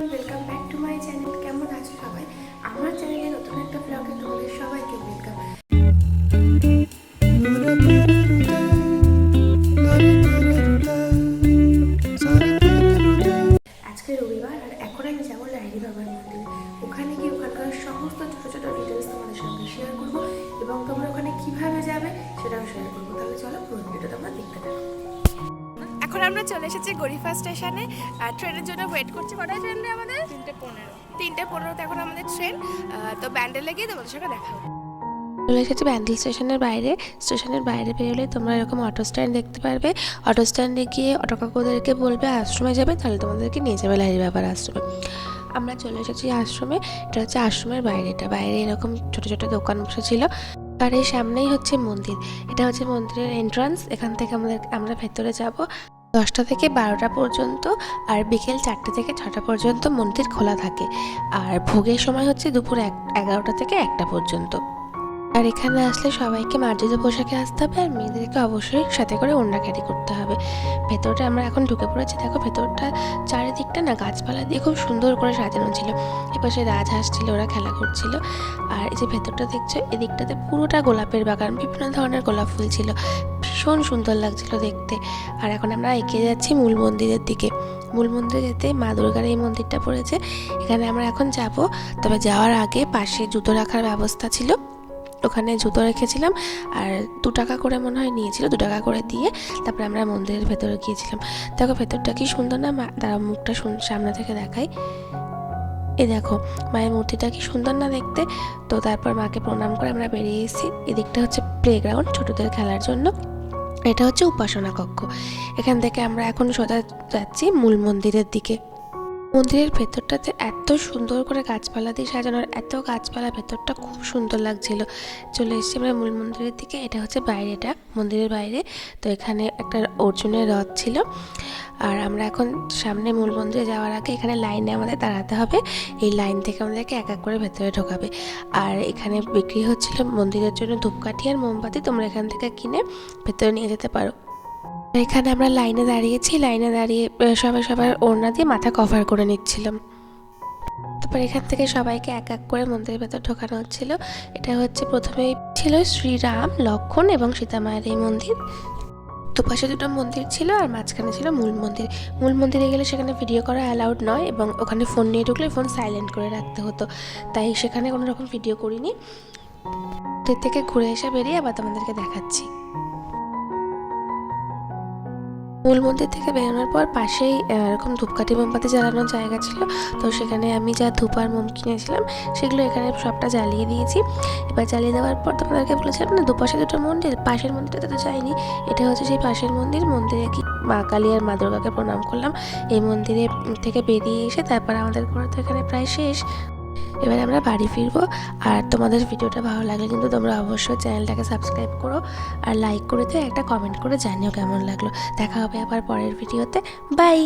Everyone, welcome back to my channel. কেমন আছো সবাই? আমার চ্যানেলে নতুন একটা ব্লগে তোমাদের সবাইকে ওয়েলকাম। আজকে রবিবার আর এখন আমি যাবো লাহিড়ী বাবার মন্দিরে। ওখানে গিয়ে ওখানকার সমস্ত ছোটো ছোটো ডিটেলস তোমাদের সঙ্গে শেয়ার করবো এবং তোমরা ওখানে কীভাবে যাবে সেটাও শেয়ার করবো। তাহলে চলো পুরো ভিডিওটা তোমরা দেখতে থাকো। এখন আমরা চলে এসেছি গরিফা স্টেশনে আর ট্রেনের জন্য ওয়েট করছি। কটায় ট্রেন নেই আমাদের? 3:15 এখন আমাদের ট্রেন। তো ব্যান্ডেলে গিয়ে তোমাদের সঙ্গে দেখা হবে। চলে এসেছি ব্যান্ডেল স্টেশনের বাইরে বেরোলে তোমরা এরকম অটো স্ট্যান্ড দেখতে পারবে। অটো স্ট্যান্ডে গিয়ে অটো কাকুদেরকে বলবে আশ্রমে যাবে, তাহলে তোমাদেরকে নিয়ে যাবে লাহিড়ী বাবার আশ্রমে। আমরা চলে এসেছি আশ্রমে। এটা হচ্ছে আশ্রমের বাইরেটা। বাইরে এরকম ছোটো ছোটো দোকান বসেছিল আর এই সামনেই হচ্ছে মন্দির। এটা হচ্ছে মন্দিরের এন্ট্রান্স। এখান থেকে আমরা ভেতরে যাব 10টা থেকে 12টা পর্যন্ত আর বিকেল 4টে থেকে 6টা পর্যন্ত মন্দির খোলা থাকে। আর ভোগের সময় হচ্ছে দুপুর 11টা থেকে 1টা পর্যন্ত। আর এখানে আসলে সবাইকে মার্জিত পোশাকে আসতে হবে আর মেয়েদেরকে অবশ্যই সাথে করে ওড়না ক্যারি করতে হবে। ভেতরটা আমরা এখন ঢুকে পড়েছি। দেখো ভেতরটা চারিদিকটা না গাছপালা দিয়ে খুব সুন্দর করে সাজানো ছিল। এপাশে রাজহাঁস ছিল, ওরা খেলা করছিল। আর এই যে ভেতরটা দেখছো, এদিকটাতে পুরোটা গোলাপের বাগান, বিভিন্ন ধরনের গোলাপ ফুল ছিল, ভীষণ সুন্দর লাগছিল দেখতে। আর এখন আমরা এগিয়ে যাচ্ছি মূল মন্দিরের দিকে। মূল মন্দিরে যেতে মা দুর্গার এই মন্দিরটা পড়েছে, এখানে আমরা এখন যাব। তবে যাওয়ার আগে পাশে জুতো রাখার ব্যবস্থা ছিল, ওখানে জুতো রেখেছিলাম আর 2 টাকা করে মনে হয় নিয়েছিল। 2 টাকা করে দিয়ে তারপরে আমরা মন্দিরের ভেতরে গিয়েছিলাম। দেখো ভেতরটা কি সুন্দর না, তারা মুখটা সামনে থেকে দেখাই। এই দেখো মায়ের মূর্তিটা কি সুন্দর না দেখতে। তো তারপর মাকে প্রণাম করে আমরা বেরিয়ে এসেছি। এদিকটা হচ্ছে প্লেগ্রাউন্ড ছোটদের খেলার জন্য, এটা হচ্ছে উপাসনা কক্ষ। এখান থেকে আমরা এখন সোজা যাচ্ছি মূল মন্দিরের দিকে। মন্দিরের ভেতরটাতে এত সুন্দর করে গাছপালা দিয়ে সাজানোর, এত গাছপালা, ভেতরটা খুব সুন্দর লাগছিল। চলে এসেছি আমরা মূল মন্দিরের দিকে। এটা হচ্ছে বাইরেটা, মন্দিরের বাইরে। তো এখানে একটা অর্জুনের রথ ছিল। আর আমরা এখন সামনে মূল মন্দিরে যাওয়ার আগে এখানে লাইনে আমাদের দাঁড়াতে হবে। এই লাইন থেকে আমাদেরকে এক এক করে ভেতরে ঢোকাবে। আর এখানে বিক্রি হচ্ছিল মন্দিরের জন্য ধূপকাঠি আর মোমবাতি, তোমরা এখান থেকে কিনে ভেতরে নিয়ে যেতে পারো। এখানে আমরা লাইনে দাঁড়িয়েছি। লাইনে দাঁড়িয়ে সবাই সবার ওড়না দিয়ে মাথা কভার করে নিচ্ছিলাম। তারপর এখান থেকে সবাইকে এক এক করে মন্দিরের ভেতর ঢোকানো হচ্ছিল। এটা হচ্ছে প্রথমেই ছিল শ্রীরাম, লক্ষ্মণ এবং সীতা মায়ের এই মন্দির। দুপাশে 2টো মন্দির ছিল আর মাঝখানে ছিল মূল মন্দির। মূল মন্দিরে গেলে সেখানে ভিডিও করা অ্যালাউড নয় এবং ওখানে ফোন নিয়ে ঢুকলে ফোন সাইলেন্ট করে রাখতে হতো, তাই সেখানে কোনো রকম ভিডিও করিনি। মন্দির থেকে ঘুরে এসে বেরিয়ে আবার তোমাদেরকে দেখাচ্ছি। মূল মন্দির থেকে বেরোনোর পর পাশেই এরকম ধূপকাঠি মোমবাতি জ্বালানোর জায়গা ছিল। তো সেখানে আমি যা ধূপ আর মোম কিনেছিলাম সেগুলো এখানে সবটা জ্বালিয়ে দিয়েছি। এবার জ্বালিয়ে দেওয়ার পর তোমাদেরকে বলেছিলাম না দুপাশে 2টো মন্দির, পাশের মন্দিরটাতে তো যাইনি। এটা হচ্ছে সেই পাশের মন্দির। মন্দিরে কি মা কালী আর মা দুর্গাকে প্রণাম করলাম। এই মন্দিরে থেকে বেরিয়ে এসে তারপর আমাদের ঘোরা তো এখানে প্রায় শেষ। এবার আমরা বাড়ি ফিরবো। আর তোমাদের ভিডিওটা ভালো লাগলে কিন্তু তোমরা অবশ্যই চ্যানেলটাকে সাবস্ক্রাইব করো আর লাইক করে দিও, একটা কমেন্ট করে জানিও কেমন লাগলো। দেখা হবে আবার পরের ভিডিওতে। বাই।